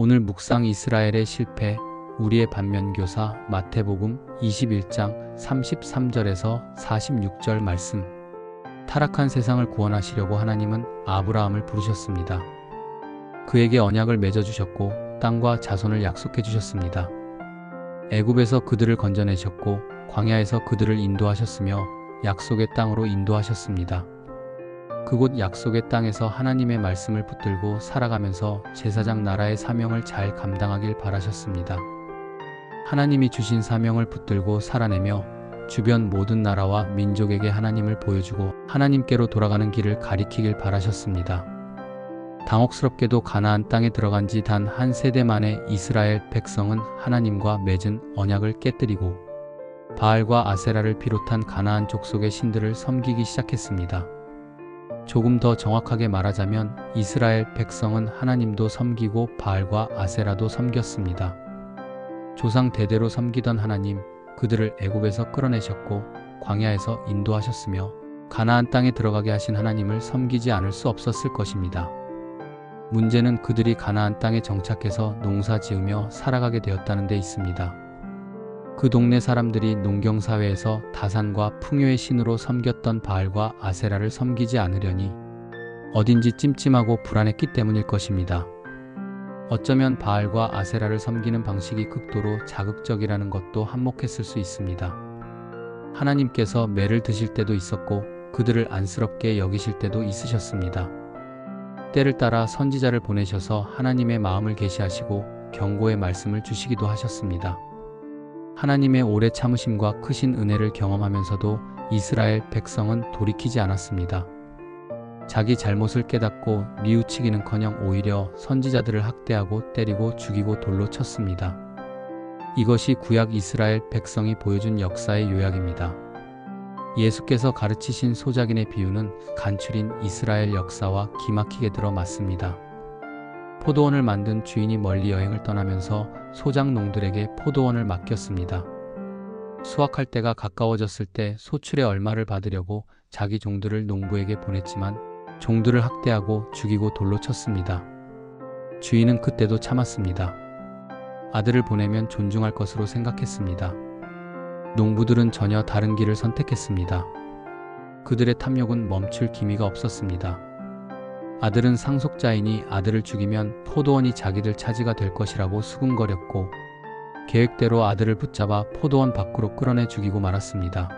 오늘 묵상 이스라엘의 실패, 우리의 반면교사 마태복음 21장 33절에서 46절 말씀. 타락한 세상을 구원하시려고 하나님은 아브라함을 부르셨습니다. 그에게 언약을 맺어주셨고 땅과 자손을 약속해 주셨습니다. 애굽에서 그들을 건져내셨고 광야에서 그들을 인도하셨으며 약속의 땅으로 인도하셨습니다. 그곳 약속의 땅에서 하나님의 말씀을 붙들고 살아가면서 제사장 나라의 사명을 잘 감당하길 바라셨습니다. 하나님이 주신 사명을 붙들고 살아내며 주변 모든 나라와 민족에게 하나님을 보여주고 하나님께로 돌아가는 길을 가리키길 바라셨습니다. 당혹스럽게도 가나안 땅에 들어간 지 단 한 세대 만에 이스라엘 백성은 하나님과 맺은 언약을 깨뜨리고 바알과 아세라를 비롯한 가나안 족속의 신들을 섬기기 시작했습니다. 조금 더 정확하게 말하자면 이스라엘 백성은 하나님도 섬기고 바알과 아세라도 섬겼습니다. 조상 대대로 섬기던 하나님, 그들을 애굽에서 끌어내셨고 광야에서 인도하셨으며 가나안 땅에 들어가게 하신 하나님을 섬기지 않을 수 없었을 것입니다. 문제는 그들이 가나안 땅에 정착해서 농사 지으며 살아가게 되었다는 데 있습니다. 그 동네 사람들이 농경사회에서 다산과 풍요의 신으로 섬겼던 바알과 아세라를 섬기지 않으려니 어딘지 찜찜하고 불안했기 때문일 것입니다. 어쩌면 바알과 아세라를 섬기는 방식이 극도로 자극적이라는 것도 한몫했을 수 있습니다. 하나님께서 매를 드실 때도 있었고 그들을 안쓰럽게 여기실 때도 있으셨습니다. 때를 따라 선지자를 보내셔서 하나님의 마음을 계시하시고 경고의 말씀을 주시기도 하셨습니다. 하나님의 오래 참으심과 크신 은혜를 경험하면서도 이스라엘 백성은 돌이키지 않았습니다. 자기 잘못을 깨닫고 뉘우치기는커녕 오히려 선지자들을 학대하고 때리고 죽이고 돌로 쳤습니다. 이것이 구약 이스라엘 백성이 보여준 역사의 요약입니다. 예수께서 가르치신 소작인의 비유는 간추린 이스라엘 역사와 기막히게 들어맞습니다. 포도원을 만든 주인이 멀리 여행을 떠나면서 소작농들에게 포도원을 맡겼습니다. 수확할 때가 가까워졌을 때 소출의 얼마를 받으려고 자기 종들을 농부에게 보냈지만 종들을 학대하고 죽이고 돌로 쳤습니다. 주인은 그때도 참았습니다. 아들을 보내면 존중할 것으로 생각했습니다. 농부들은 전혀 다른 길을 선택했습니다. 그들의 탐욕은 멈출 기미가 없었습니다. 아들은 상속자이니 아들을 죽이면 포도원이 자기들 차지가 될 것이라고 수군거렸고 계획대로 아들을 붙잡아 포도원 밖으로 끌어내 죽이고 말았습니다.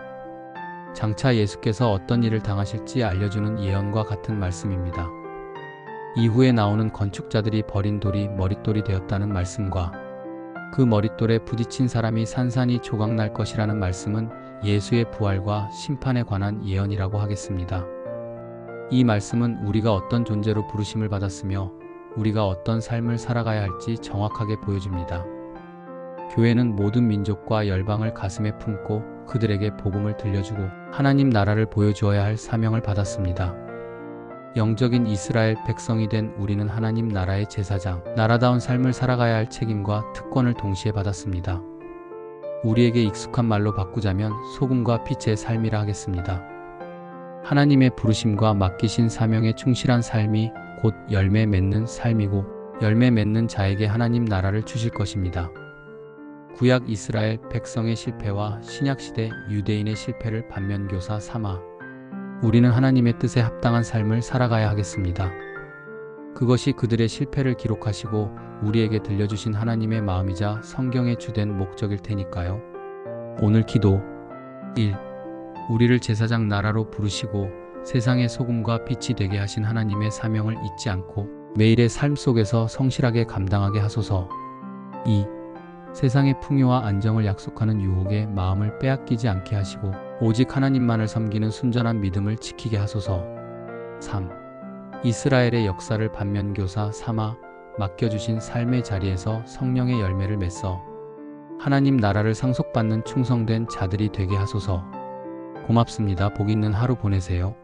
장차 예수께서 어떤 일을 당하실지 알려주는 예언과 같은 말씀입니다. 이후에 나오는 건축자들이 버린 돌이 머릿돌이 되었다는 말씀과 그 머릿돌에 부딪힌 사람이 산산이 조각날 것이라는 말씀은 예수의 부활과 심판에 관한 예언이라고 하겠습니다. 이 말씀은 우리가 어떤 존재로 부르심을 받았으며 우리가 어떤 삶을 살아가야 할지 정확하게 보여줍니다. 교회는 모든 민족과 열방을 가슴에 품고 그들에게 복음을 들려주고 하나님 나라를 보여주어야 할 사명을 받았습니다. 영적인 이스라엘 백성이 된 우리는 하나님 나라의 제사장, 나라다운 삶을 살아가야 할 책임과 특권을 동시에 받았습니다. 우리에게 익숙한 말로 바꾸자면 소금과 빛의 삶이라 하겠습니다. 하나님의 부르심과 맡기신 사명에 충실한 삶이 곧 열매 맺는 삶이고 열매 맺는 자에게 하나님 나라를 주실 것입니다. 구약 이스라엘 백성의 실패와 신약시대 유대인의 실패를 반면교사 삼아 우리는 하나님의 뜻에 합당한 삶을 살아가야 하겠습니다. 그것이 그들의 실패를 기록하시고 우리에게 들려주신 하나님의 마음이자 성경의 주된 목적일 테니까요. 오늘 기도 1. 우리를 제사장 나라로 부르시고 세상의 소금과 빛이 되게 하신 하나님의 사명을 잊지 않고 매일의 삶 속에서 성실하게 감당하게 하소서. 2. 세상의 풍요와 안정을 약속하는 유혹에 마음을 빼앗기지 않게 하시고 오직 하나님만을 섬기는 순전한 믿음을 지키게 하소서. 3. 이스라엘의 역사를 반면교사 삼아 맡겨주신 삶의 자리에서 성령의 열매를 맺어 하나님 나라를 상속받는 충성된 자들이 되게 하소서. 고맙습니다. 복 있는 하루 보내세요.